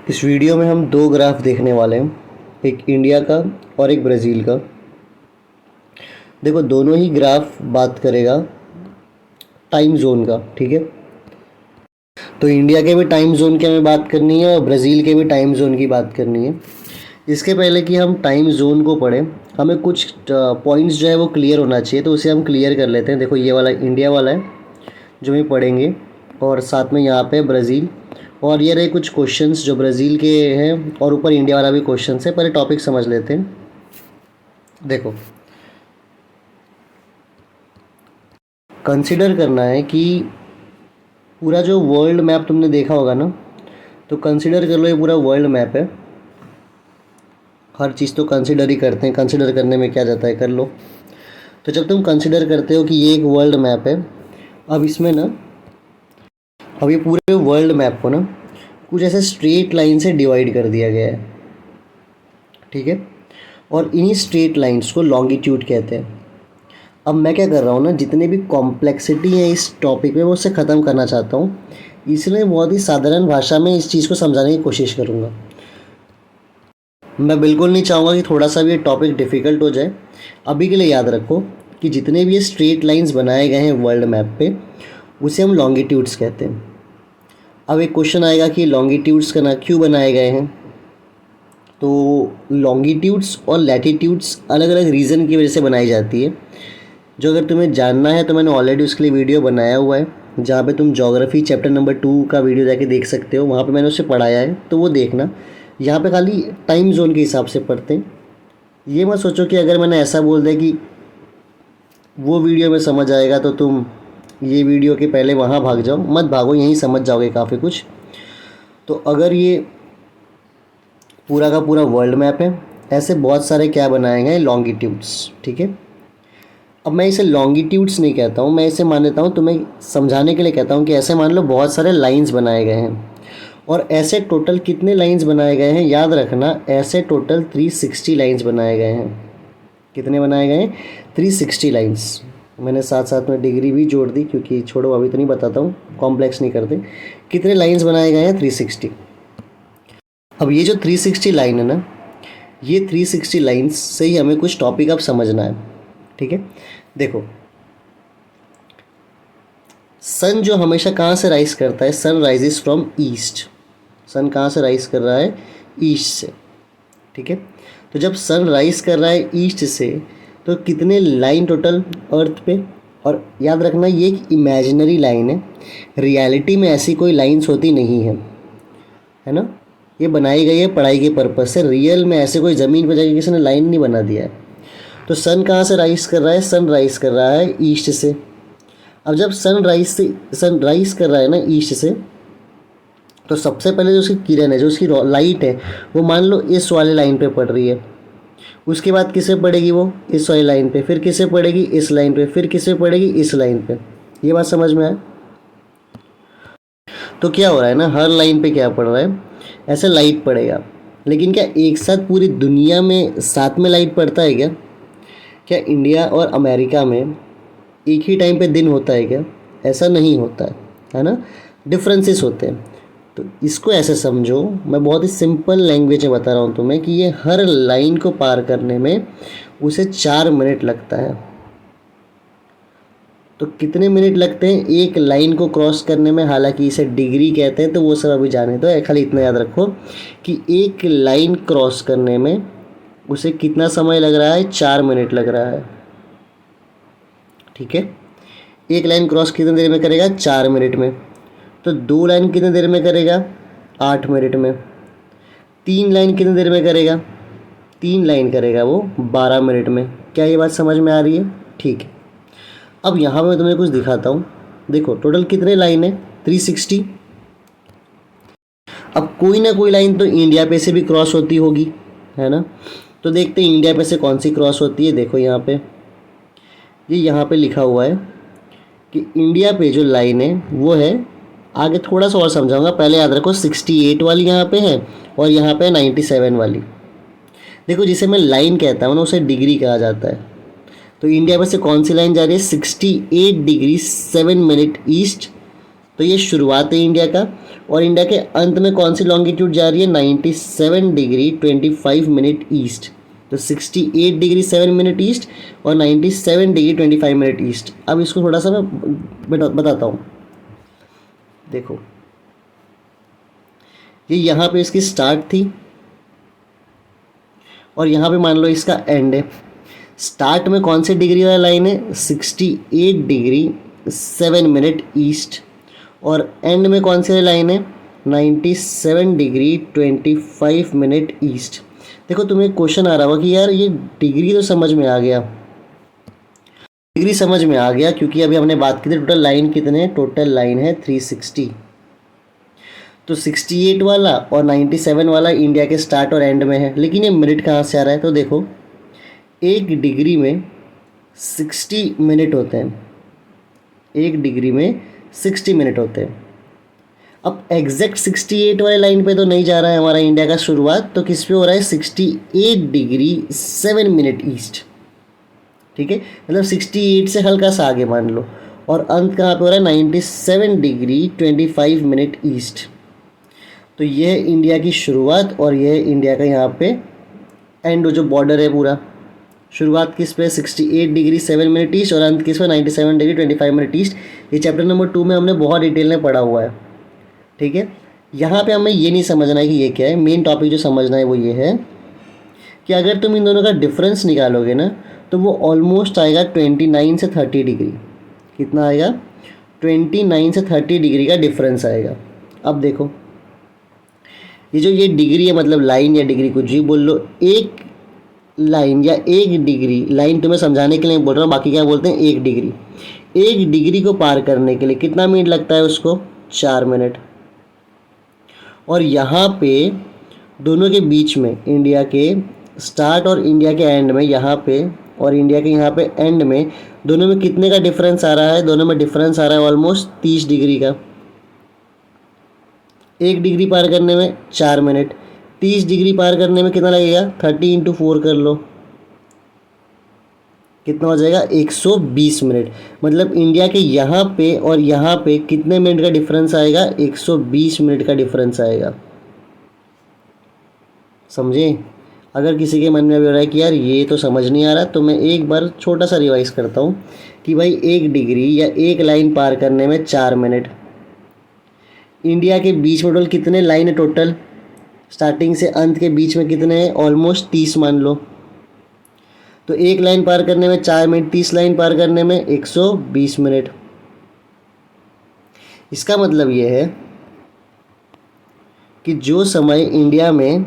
इस वीडियो में हम दो ग्राफ देखने वाले हैं, एक इंडिया का और एक ब्राज़ील का। देखो दोनों ही ग्राफ बात करेगा टाइम जोन का, ठीक है। तो इंडिया के भी टाइम जोन की हमें बात करनी है और ब्राज़ील के भी टाइम जोन की बात करनी है। इसके पहले कि हम टाइम जोन को पढ़ें, हमें कुछ पॉइंट्स जो है वो क्लियर होना चाहिए, तो उसे हम क्लियर कर लेते हैं। देखो ये वाला इंडिया वाला है जो हम पढ़ेंगे, और साथ में यहाँ पे ब्राज़ील, और ये रहे कुछ क्वेश्चंस जो ब्राज़ील के हैं, और ऊपर इंडिया वाला भी क्वेश्चंस है। पहले टॉपिक समझ लेते हैं। देखो कंसिडर करना है कि पूरा जो वर्ल्ड मैप तुमने देखा होगा ना, तो कंसिडर कर लो ये पूरा वर्ल्ड मैप है। हर चीज़ तो कंसिडर ही करते हैं, कंसिडर करने में क्या जाता है, कर लो। तो जब तुम कंसिडर करते हो कि ये एक वर्ल्ड मैप है, अब इसमें ना, अब ये पूरे वर्ल्ड मैप को ना कुछ ऐसे स्ट्रेट लाइन से डिवाइड कर दिया गया है, ठीक है। और इन्हीं स्ट्रेट लाइंस को लॉन्गिट्यूड कहते हैं। अब मैं क्या कर रहा हूँ ना, जितने भी कॉम्प्लेक्सिटी है इस टॉपिक में, वो उससे ख़त्म करना चाहता हूँ, इसलिए बहुत ही साधारण भाषा में इस चीज़ को समझाने की कोशिश करूँगा। मैं बिल्कुल नहीं चाहूँगा कि थोड़ा सा भी ये टॉपिक डिफ़िकल्ट हो जाए। अभी के लिए याद रखो कि जितने भी ये स्ट्रेट लाइंस बनाए गए हैं वर्ल्ड मैप पे, उसे हम लॉन्गिट्यूड्स कहते हैं। अब एक क्वेश्चन आएगा कि लॉन्गिट्यूड्स का ना क्यों बनाए गए हैं। तो लॉन्गिट्यूड्स और लैटिट्यूड्स अलग अलग रीज़न की वजह से बनाई जाती है, जो अगर तुम्हें जानना है तो मैंने ऑलरेडी उसके लिए वीडियो बनाया हुआ है, जहाँ पे तुम ज्योग्राफी चैप्टर नंबर 2 का वीडियो जाके देख सकते हो। वहाँ पे मैंने उसे पढ़ाया है, तो वो देखना। यहाँ पे खाली टाइम जोन के हिसाब से पढ़ते हैं। ये मत सोचो कि अगर मैंने ऐसा बोल दिया कि वो वीडियो में समझ आएगा तो तुम ये वीडियो के पहले वहाँ भाग जाओ। मत भागो, यहीं समझ जाओगे काफ़ी कुछ। तो अगर ये पूरा का पूरा वर्ल्ड मैप है, ऐसे बहुत सारे क्या बनाए गए, लॉन्गिट्यूड्स, ठीक है। अब मैं इसे लॉन्गिट्यूड्स नहीं कहता हूँ, मैं इसे मान लेता हूँ, तुम्हें समझाने के लिए कहता हूँ कि ऐसे मान लो बहुत सारे लाइंस बनाए गए हैं। और ऐसे टोटल कितने लाइंस बनाए गए हैं, याद रखना, ऐसे टोटल 360 लाइंस बनाए गए हैं। कितने बनाए गए हैं, 360 लाइंस। मैंने साथ साथ में डिग्री भी जोड़ दी, क्योंकि छोड़ो अभी तो नहीं बताता हूँ, कॉम्प्लेक्स नहीं करते। कितने लाइंस बनाए गए हैं, 360। अब ये जो 360 लाइन है ना, ये 360 लाइंस से ही हमें कुछ टॉपिक अब समझना है, ठीक है। देखो सन जो हमेशा कहाँ से राइज करता है, सन राइजेस फ्रॉम ईस्ट। सन कहाँ से राइज कर रहा है, ईस्ट से, ठीक है। तो जब सन राइज कर रहा है ईस्ट से, तो कितने लाइन टोटल अर्थ पे। और याद रखना ये एक इमेजिनरी लाइन है, रियलिटी में ऐसी कोई लाइंस होती नहीं है ना। ये बनाई गई है पढ़ाई के पर्पज़ से, रियल में ऐसे कोई ज़मीन पर जाके किसी ने लाइन नहीं बना दिया है। तो सन कहाँ से राइज कर रहा है, सन राइज कर रहा है ईस्ट से। अब जब सन राइज कर रहा है ना ईस्ट से, तो सबसे पहले जो उसकी किरण है, जो उसकी लाइट है, वो मान लो इस वाले लाइन पे पड़ रही है। उसके बाद किसे पड़ेगी, वो इस वाली लाइन पे, फिर किसे पड़ेगी, इस लाइन पे, फिर किसे पड़ेगी, इस लाइन पे। ये बात समझ में आए। तो क्या हो रहा है ना, हर लाइन पे क्या पड़ रहा है, ऐसे लाइट पड़ेगा। लेकिन क्या एक साथ पूरी दुनिया में साथ में लाइट पड़ता है क्या? क्या इंडिया और अमेरिका में एक ही टाइम पे दिन होता है क्या? ऐसा नहीं होता है ना, डिफरेंसेस होते हैं। तो इसको ऐसे समझो, मैं बहुत ही सिंपल लैंग्वेज में बता रहा हूँ तुम्हें, कि ये हर लाइन को पार करने में उसे 4 मिनट लगता है। तो कितने मिनट लगते हैं एक लाइन को क्रॉस करने में, हालांकि इसे डिग्री कहते हैं, तो वो सब अभी जाने दो। खाली इतना याद रखो कि एक लाइन क्रॉस करने में उसे कितना समय लग रहा है, 4 मिनट लग रहा है, ठीक है। एक लाइन क्रॉस कितनी देर में करेगा, 4 मिनट में। तो 2 लाइन कितनी देर में करेगा, 8 मिनट में। 3 लाइन कितनी देर में करेगा, 3 लाइन करेगा वो 12 मिनट में। क्या ये बात समझ में आ रही है? ठीक है। अब यहाँ पे मैं तुम्हें कुछ दिखाता हूँ। देखो टोटल कितने लाइन है, 360। अब कोई ना कोई लाइन तो इंडिया पे से भी क्रॉस होती होगी, है ना। तो देखते हैं इंडिया पे से कौन सी क्रॉस होती है। देखो यहाँ पे, ये यहाँ पे लिखा हुआ है कि इंडिया पे जो लाइन है वो है, आगे थोड़ा सा और समझाऊंगा, पहले याद रखो 68 वाली यहाँ पे है, और यहाँ पे 97 वाली। देखो जिसे मैं लाइन कहता हूँ ना, उसे डिग्री कहा जाता है। तो इंडिया पे से कौन सी लाइन जा रही है, 68 डिग्री 7 मिनट ईस्ट। तो ये शुरुआत है इंडिया का, और इंडिया के अंत में कौन सी लॉन्गिट्यूड जा रही है, 97 डिग्री 25 मिनट ईस्ट। तो 68 डिग्री 7 मिनट ईस्ट और 97 डिग्री 25 मिनट ईस्ट। अब इसको थोड़ा सा मैं बताता हूँ। देखो ये यहाँ पे इसकी स्टार्ट थी और यहाँ पे मान लो इसका एंड है। स्टार्ट में कौन से डिग्री वाला लाइन है, 68 डिग्री 7 मिनट ईस्ट, और एंड में कौन सी लाइन है, 97 डिग्री 25 मिनट ईस्ट। देखो तुम्हें क्वेश्चन आ रहा होगा कि यार ये डिग्री तो समझ में आ गया, डिग्री समझ में आ गया क्योंकि अभी हमने बात की थी टोटल लाइन कितने हैं, टोटल लाइन है 360। तो 68 वाला और 97 वाला इंडिया के स्टार्ट और एंड में है, लेकिन ये मिनट कहाँ से आ रहा है, तो देखो एक डिग्री में 60 मिनट होते हैं, एक डिग्री में 60 मिनट होते हैं। अब एग्जैक्ट 68 वाले लाइन पे तो नहीं जा रहा है हमारा इंडिया का शुरुआत, तो किस पे हो रहा है, 68 डिग्री 7 मिनट ईस्ट, ठीक है, मतलब 68 से हल्का सा आगे मान लो, और अंत कहाँ पे हो रहा है, 97 डिग्री 25 मिनट ईस्ट। तो यह है इंडिया की शुरुआत और यह है इंडिया का यहाँ पे एंड, जो बॉर्डर है पूरा। शुरुआत किस पे, 68 डिग्री 7 मिनट ईस्ट और अंत किस पे, 97 डिग्री 25 मिनट ईस्ट। ये चैप्टर नंबर 2 में हमने बहुत डिटेल में पढ़ा हुआ है, ठीक है। यहाँ पे हमें ये नहीं समझना है कि ये क्या है, मेन टॉपिक जो समझना है वो ये है कि अगर तुम इन दोनों का डिफरेंस निकालोगे ना तो वो ऑलमोस्ट आएगा 29 से 30 डिग्री। कितना आएगा, 29 से 30 डिग्री का डिफरेंस आएगा। अब देखो ये डिग्री है, मतलब लाइन या डिग्री कुछ भी बोल लो, एक लाइन या एक डिग्री, लाइन तुम्हें समझाने के लिए बोल रहा हूँ, बाकी क्या बोलते हैं, एक डिग्री। एक डिग्री को पार करने के लिए कितना मिनट लगता है उसको, 4 मिनट। और यहाँ पे दोनों के बीच में, इंडिया के स्टार्ट और इंडिया के एंड में, यहाँ पे और इंडिया के यहाँ पे एंड में, दोनों में कितने का डिफरेंस आ रहा है, दोनों में डिफरेंस आ रहा है ऑलमोस्ट 30 डिग्री का। एक डिग्री पार करने में 4 मिनट, 30 डिग्री पार करने में कितना लगेगा, 30 × 4 कर लो, कितना हो जाएगा, 120 मिनट। मतलब इंडिया के यहाँ पे और यहाँ पे कितने मिनट का डिफरेंस आएगा, 120 मिनट का डिफरेंस आएगा। समझे। अगर किसी के मन में अभी हो रहा है कि यार ये तो समझ नहीं आ रहा, तो मैं एक बार छोटा सा रिवाइज करता हूँ कि भाई एक डिग्री या एक लाइन पार करने में 4 मिनट, इंडिया के बीच में टोटल कितने लाइन है, टोटल स्टार्टिंग से अंत के बीच में कितने हैं, ऑलमोस्ट 30 मान लो। तो एक लाइन पार करने में 4 मिनट, 30 लाइन पार करने में 120 मिनट। इसका मतलब ये है कि जो समय इंडिया में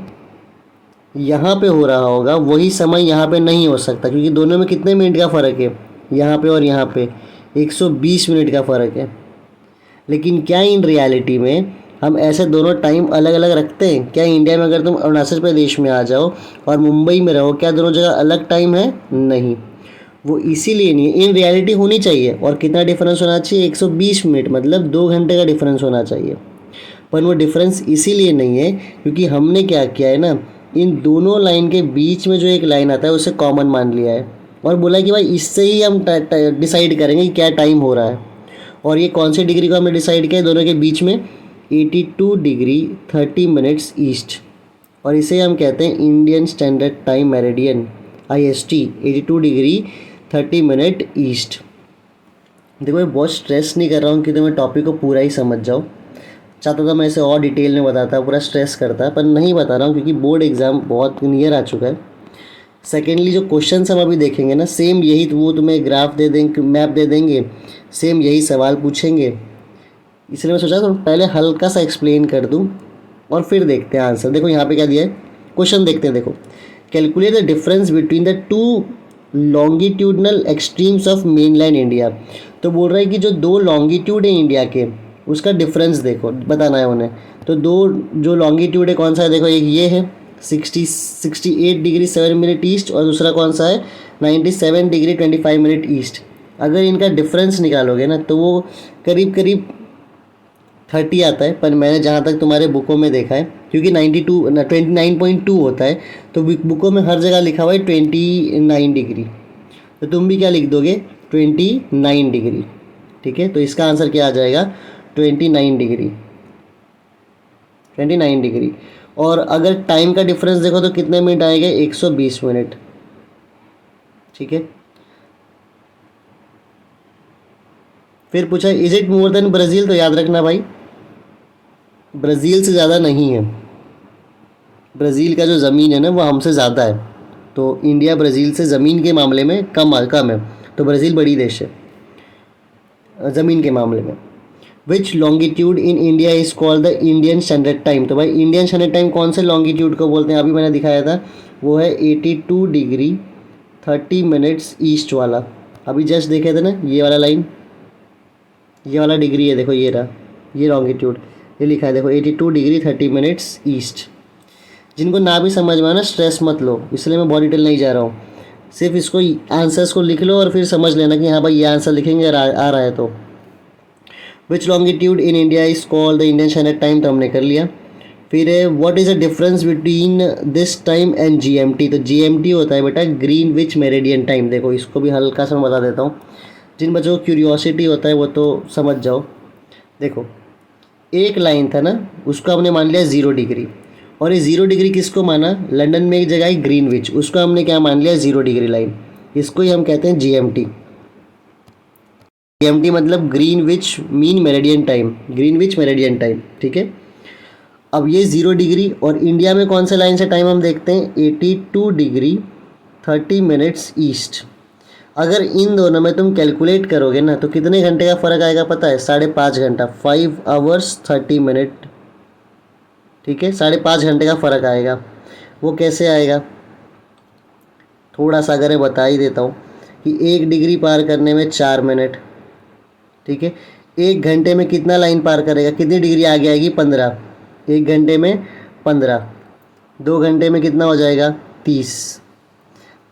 यहाँ पे हो रहा होगा वही समय यहाँ पे नहीं हो सकता, क्योंकि दोनों में कितने मिनट का फ़र्क है, यहाँ पे और यहाँ पे 120 मिनट का फ़र्क है। लेकिन क्या इन रियलिटी में हम ऐसे दोनों टाइम अलग अलग रखते हैं? क्या इंडिया में अगर तुम अरुणाचल प्रदेश में आ जाओ और मुंबई में रहो, क्या दोनों जगह अलग टाइम है? नहीं, वो इसीलिए नहीं है। इन रियलिटी होनी चाहिए। और कितना डिफरेंस होना चाहिए? 120 मिनट, मतलब 2 घंटे का डिफरेंस होना चाहिए। पर वो डिफरेंस इसीलिए नहीं है क्योंकि हमने क्या किया है ना, इन दोनों लाइन के बीच में जो एक लाइन आता है उसे कॉमन मान लिया है और बोला कि भाई इससे ही हम डिसाइड करेंगे कि क्या टाइम हो रहा है। और ये कौन सी डिग्री को हमने डिसाइड किया है? दोनों के बीच में 82 डिग्री 30 मिनट्स ईस्ट, और इसे हम कहते हैं Indian standard time meridian, IST, 82 degree 30 minute east. देखो मैं बहुत स्ट्रेस नहीं कर रहा हूँ कि तुम्हें टॉपिक को पूरा ही समझ जाओ। चाहता था मैं इसे और डिटेल में बताता, पूरा स्ट्रेस करता, पर नहीं बता रहा हूँ क्योंकि बोर्ड एग्ज़ाम बहुत नियर आ चुका है। सेकेंडली जो क्वेश्चन हम अभी देखेंगे ना, सेम यही, वो तुम्हें ग्राफ दे देंगे, मैप दे देंगे, सेम यही सवाल पूछेंगे। इसलिए मैं सोचा तो पहले हल्का सा एक्सप्लेन कर दूं और फिर देखते हैं आंसर। देखो यहाँ पे क्या दिया है, क्वेश्चन देखते हैं। देखो, calculate the difference between the 2 longitudinal extremes of mainland India. तो बोल रहा है कि जो 2 लॉन्गिट्यूड है इंडिया के, उसका डिफरेंस देखो, बताना है उन्हें। तो 2 जो लॉन्गिट्यूड है कौन सा है? देखो, एक ये है 68 डिग्री 7 मिनट ईस्ट और दूसरा कौन सा है? 97 डिग्री 25 मिनट ईस्ट। अगर इनका डिफरेंस निकालोगे ना तो वो करीब करीब 30 आता है, पर मैंने जहाँ तक तुम्हारे बुकों में देखा है, क्योंकि 29.2 होता है, तो बुकों में हर जगह लिखा हुआ है 29 डिग्री। तो तुम भी क्या लिख दोगे? 29 डिग्री। ठीक है, तो इसका आंसर क्या आ जाएगा? 29 डिग्री। 29 डिग्री। और अगर टाइम का डिफरेंस देखो तो कितने मिनट आएंगे, 120 मिनट। ठीक है, फिर पूछा is it more than Brazil, तो याद रखना भाई ब्राज़ील से ज़्यादा नहीं है। ब्राज़ील का जो ज़मीन है ना वो हमसे ज़्यादा है, तो इंडिया ब्राज़ील से ज़मीन के मामले में कम है, तो ब्राज़ील बड़ी देश है ज़मीन के मामले में। Which longitude in India is called the Indian standard time, तो भाई इंडियन स्टैंडर्ड टाइम कौन से लॉन्गिट्यूड को बोलते हैं, अभी मैंने दिखाया था, वो है 82 डिग्री 30 मिनट्स ईस्ट वाला। अभी जस्ट देखे थे ना, ये वाला लाइन, ये वाला डिग्री है, देखो ये रहा, ये लॉन्गिट्यूड, ये लिखा है देखो 82 डिग्री 30 मिनट्स ईस्ट। जिनको ना भी समझ में आना स्ट्रेस मत लो, इसलिए मैं बहुत डिटेल नहीं जा रहा हूँ, सिर्फ इसको आंसर्स को लिख लो और फिर समझ लेना कि हाँ भाई ये आंसर लिखेंगे आ रहा है तो। Which longitude in India is called the Indian standard time, तो हमने कर लिया। फिर है what is the difference between this time and GMT, तो जीएमटी होता है बेटा ग्रीन विच मेरेडियन टाइम। देखो इसको भी हल्का सा मैं बता देता हूँ, जिन बच्चों को क्यूरियोसिटी होता है वो तो समझ जाओ। देखो एक लाइन था ना, उसको हमने मान लिया 0 डिग्री, और ये 0 डिग्री किसको माना, लंदन में एक जगह है ग्रीनविच, उसको हमने क्या मान लिया 0 डिग्री लाइन, इसको ही हम कहते हैं जीएमटी। जीएमटी मतलब Greenwich mean Meridian time, Greenwich Meridian time. ठीक है, अब ये 0 डिग्री और इंडिया में कौन से लाइन से टाइम हम देखते हैं, 82 डिग्री 30 मिनट्स ईस्ट। अगर इन दोनों में तुम कैलकुलेट करोगे ना तो कितने घंटे का फ़र्क आएगा पता है, 5.5 घंटा, 5 आवर्स 30 मिनट। ठीक है, 5.5 घंटे का फ़र्क आएगा। वो कैसे आएगा, थोड़ा सा अगर मैं बता ही देता हूँ कि 1 डिग्री पार करने में 4 मिनट। ठीक है, 1 घंटे में कितना लाइन पार करेगा, कितनी डिग्री आगे आएगी, 15। 1 घंटे में 15, 2 घंटे में कितना हो जाएगा, 30।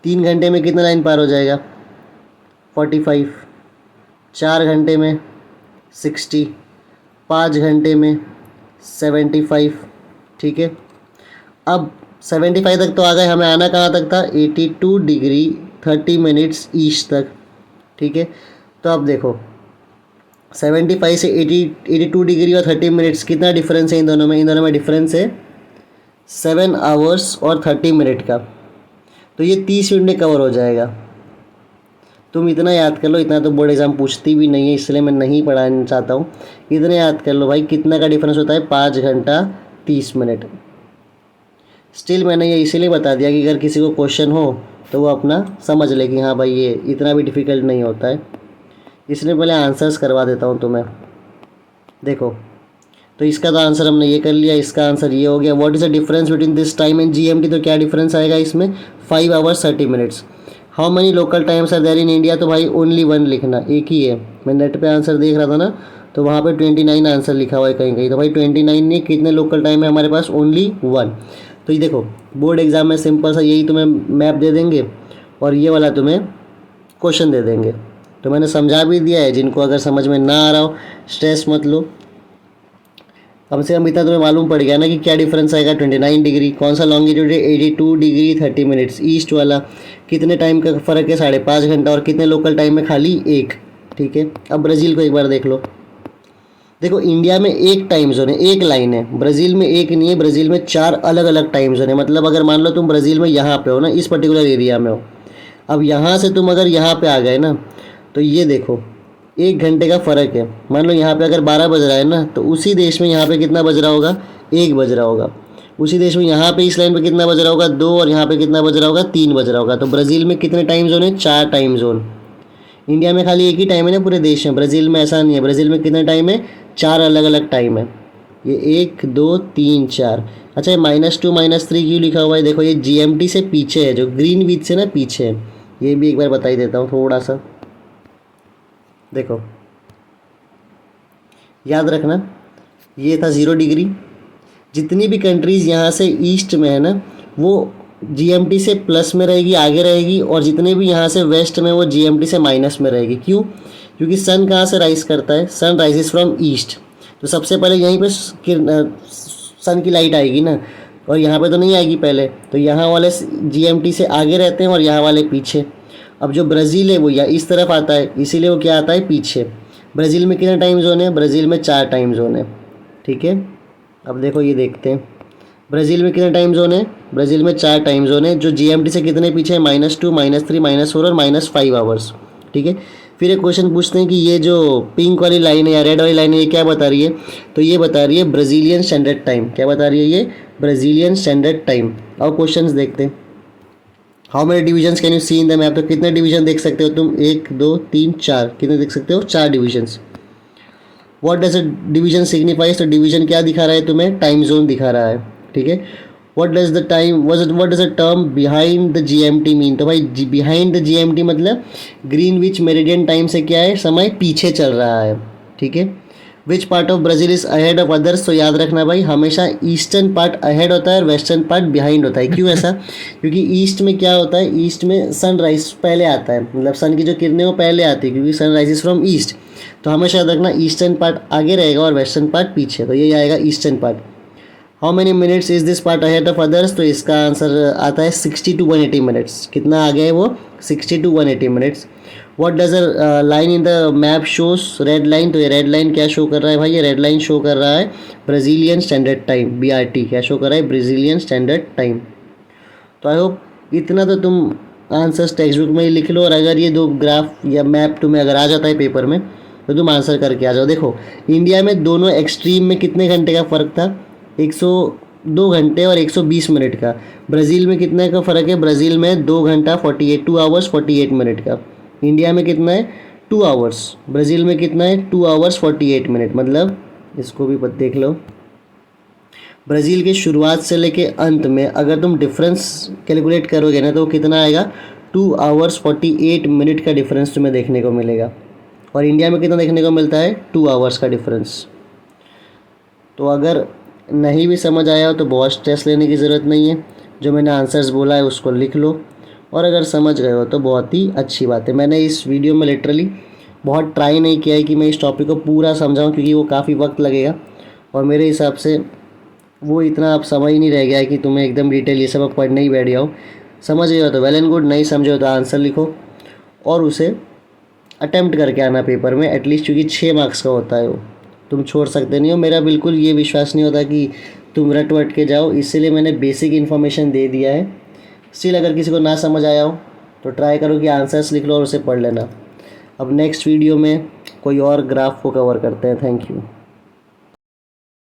3 घंटे में कितना लाइन पार हो जाएगा, 45। 4 घंटे में 60, 5 घंटे में 75। ठीक है, अब 75 तक तो आ गए, हमें आना कहाँ तक था, 82 डिग्री 30 मिनट्स ईस्ट तक। ठीक है, तो अब देखो 75 से 82 डिग्री और 30 मिनट्स कितना डिफरेंस है इन दोनों में, इन दोनों में डिफरेंस है 7 आवर्स और 30 मिनट का, तो ये 30 मिनट में कवर हो जाएगा। तुम इतना याद कर लो, इतना तो बोर्ड एग्ज़ाम पूछती भी नहीं है इसलिए मैं नहीं पढ़ाना चाहता हूँ, इतना याद कर लो भाई कितना का डिफरेंस होता है, 5 घंटा 30 मिनट। स्टिल मैंने ये इसीलिए बता दिया कि अगर किसी को क्वेश्चन हो तो वो अपना समझ ले कि हाँ भाई ये इतना भी डिफ़िकल्ट नहीं होता है, इसलिए पहले आंसर्स करवा देता हूँ तुम्हें। देखो तो इसका तो आंसर हमने ये कर लिया, इसका आंसर ये हो गया। What is the difference between this time and GMT, तो क्या डिफरेंस आएगा इसमें, 5 hours 30 minutes. How many local times are there in India, तो भाई ओनली 1 लिखना, एक ही है। मैं नेट पे आंसर देख रहा था ना तो वहाँ पे 29 आंसर लिखा हुआ है कहीं कहीं, तो भाई 29 नहीं, कितने लोकल टाइम है हमारे पास, ओनली 1। तो ये देखो बोर्ड एग्जाम में सिंपल सा यही तुम्हें मैप दे देंगे और ये वाला तुम्हें क्वेश्चन दे देंगे। तो मैंने समझा भी दिया है, जिनको अगर समझ में ना आ रहा हो स्ट्रेस मत लो, कम से कम इतना तुम्हें मालूम पड़ गया ना कि क्या डिफरेंस आएगा। 29 डिग्री, कौन सा लॉन्गिट्यूड है, 82 डिग्री 30 मिनट्स ईस्ट वाला, कितने टाइम का फ़र्क है, 5.5 घंटा, और कितने लोकल टाइम में, खाली 1। ठीक है, अब ब्राज़ील को एक बार देख लो। देखो इंडिया में एक टाइम जोन है, एक लाइन है, ब्राज़ील में एक नहीं है, ब्राज़ील में 4 अलग अलग टाइम जोन है। मतलब अगर मान लो तुम ब्राज़ील में यहाँ पे हो ना, इस पर्टिकुलर एरिया में हो, अब यहाँ से तुम अगर यहाँ पे आ गए ना तो ये देखो 1 घंटे का फ़र्क है। मान लो यहाँ पे अगर 12 बज रहा है ना तो उसी देश में यहाँ पे कितना बज रहा होगा, 1 बज रहा होगा। उसी देश में यहाँ पे इस लाइन पे कितना बज रहा होगा, 2, और यहाँ पे कितना बज रहा होगा, 3 बज रहा होगा। तो ब्राज़ील में कितने टाइम जोन है, 4 टाइम जोन। इंडिया में खाली एक ही टाइम है ना पूरे देश में, ब्राज़ील में ऐसा नहीं है। ब्राज़ील में कितने टाइम है, 4 अलग अलग टाइम है। ये 1 2 3 4। अच्छा ये -2 -3 क्यों लिखा हुआ है, देखो ये जीएमटी से पीछे है, जो ग्रीनविच से ना पीछे है। ये भी एक बार बता ही देता हूँ थोड़ा सा, देखो याद रखना, ये था 0 डिग्री। जितनी भी कंट्रीज़ यहाँ से ईस्ट में है ना वो जीएमटी से प्लस में रहेगी, आगे रहेगी, और जितने भी यहाँ से वेस्ट में वो जीएमटी से माइनस में रहेगी। क्यों, क्योंकि सन कहाँ से राइज करता है, सन राइजेस फ्रॉम ईस्ट, तो सबसे पहले यहीं पे सन की लाइट आएगी ना, और यहाँ पे तो नहीं आएगी पहले, तो यहाँ वाले जीएमटी से आगे रहते हैं और यहाँ वाले पीछे। अब जो ब्राज़ील है वो या इस तरफ आता है, इसीलिए वो क्या आता है, पीछे। ब्राज़ील में कितने टाइम जोन है, ब्राज़ील में 4 टाइम जोन है। ठीक है, अब देखो ये देखते हैं, ब्राज़ील में कितने टाइम जोन है, ब्राज़ील में 4 टाइम जोन है जो जीएमटी से कितने पीछे है, -2, -3, -4 और -5 आवर्स। ठीक है, फिर एक क्वेश्चन पूछते हैं कि ये जो पिंक वाली लाइन है या रेड वाली लाइन है ये क्या बता रही है, तो ये बता रही है ब्राज़ीलियन स्टैंडर्ड टाइम। क्या बता रही है ये, ब्राज़ीलियन स्टैंडर्ड टाइम। और क्वेश्चन देखते हैं, how many divisions can you see in the map, तो कितने डिवीजन देख सकते हो तुम, 1 2 3 4, कितने देख सकते हो, 4 divisions. What does a division signifies, तो डिवीजन क्या दिखा रहा है तुम्हें, टाइम जोन दिखा रहा है। ठीक है, what does the time what does the term behind the GMT mean, तो भाई बिहाइंड द जीएमटी मतलब ग्रीनविच मेरिडियन टाइम से क्या है, समय पीछे चल रहा है। ठीक है, which part of Brazil is ahead of others, तो याद रखना भाई हमेशा ईस्टर्न पार्ट अहेड होता है और वेस्टर्न पार्ट बिहाइंड होता है। क्यों ऐसा, क्योंकि ईस्ट में क्या होता है, ईस्ट में सनराइज पहले आता है, मतलब सन की जो किरणें वो पहले आती है क्योंकि सन राइजेस फ्रॉम ईस्ट। तो हमेशा याद रखना ईस्टर्न पार्ट आगे रहेगा और वेस्टर्न पार्ट पीछे, तो ये आएगा eastern part. How many minutes is this part ahead of others, तो इसका आंसर आता है 60 to 180 मिनट्स। कितना आ गया है वो, 60 to 180 minutes. What does a line in the map shows, red line, तो ये रेड लाइन क्या शो कर रहा है भाई, ये रेड लाइन शो कर रहा है ब्राज़ीलियन स्टैंडर्ड टाइम, BRT क्या शो कर रहा है, ब्राज़ीलियन स्टैंडर्ड टाइम। तो आई होप इतना तो तुम आंसर्स टेक्स्ट बुक में ही लिख लो, और अगर ये 2 ग्राफ या मैप तुम्हें अगर आ जाता है पेपर में तो तुम आंसर करके आ जाओ। देखो इंडिया में दोनों एक्सट्रीम में कितने घंटे का फ़र्क था, 102 घंटे और 120 मिनट का। ब्राज़ील में कितने का फ़र्क है, ब्राज़ील में 2 घंटा 2 आवर्स 48 मिनट का। इंडिया में कितना है, 2 आवर्स। ब्राज़ील में कितना है, 2 आवर्स 48 मिनट। मतलब इसको भी देख लो, ब्राज़ील के शुरुआत से लेके अंत में अगर तुम डिफरेंस कैलकुलेट करोगे ना तो कितना आएगा, 2 आवर्स 48 मिनट का डिफरेंस तुम्हें देखने को मिलेगा। और इंडिया में कितना देखने को मिलता है, 2 आवर्स का डिफरेंस। तो अगर नहीं भी समझ आया हो तो बहुत स्ट्रेस लेने की ज़रूरत नहीं है, जो मैंने आंसर्स बोला है उसको लिख लो, और अगर समझ गए हो तो बहुत ही अच्छी बात है। मैंने इस वीडियो में लिटरली बहुत ट्राई नहीं किया है कि मैं इस टॉपिक को पूरा समझाऊं, क्योंकि वो काफ़ी वक्त लगेगा, और मेरे हिसाब से वो इतना अब समझ ही नहीं रह गया है कि तुम्हें एकदम डिटेल ये सब अब पढ़ने ही बैठ जाओ। समझ गए हो तो वेल एंड गुड, नहीं समझे हो तो आंसर लिखो और उसे अटेम्प्ट करके आना पेपर में एटलीस्ट, क्योंकि 6 मार्क्स का होता है वो, तुम छोड़ सकते नहीं हो। मेरा बिल्कुल ये विश्वास नहीं होता कि तुम रट वट के जाओ, इसीलिए मैंने बेसिक इन्फॉर्मेशन दे दिया है। स्टिल अगर किसी को ना समझ आया हो तो ट्राई करो कि आंसर्स लिख लो और उसे पढ़ लेना। अब नेक्स्ट वीडियो में कोई और ग्राफ को कवर करते हैं। Thank you.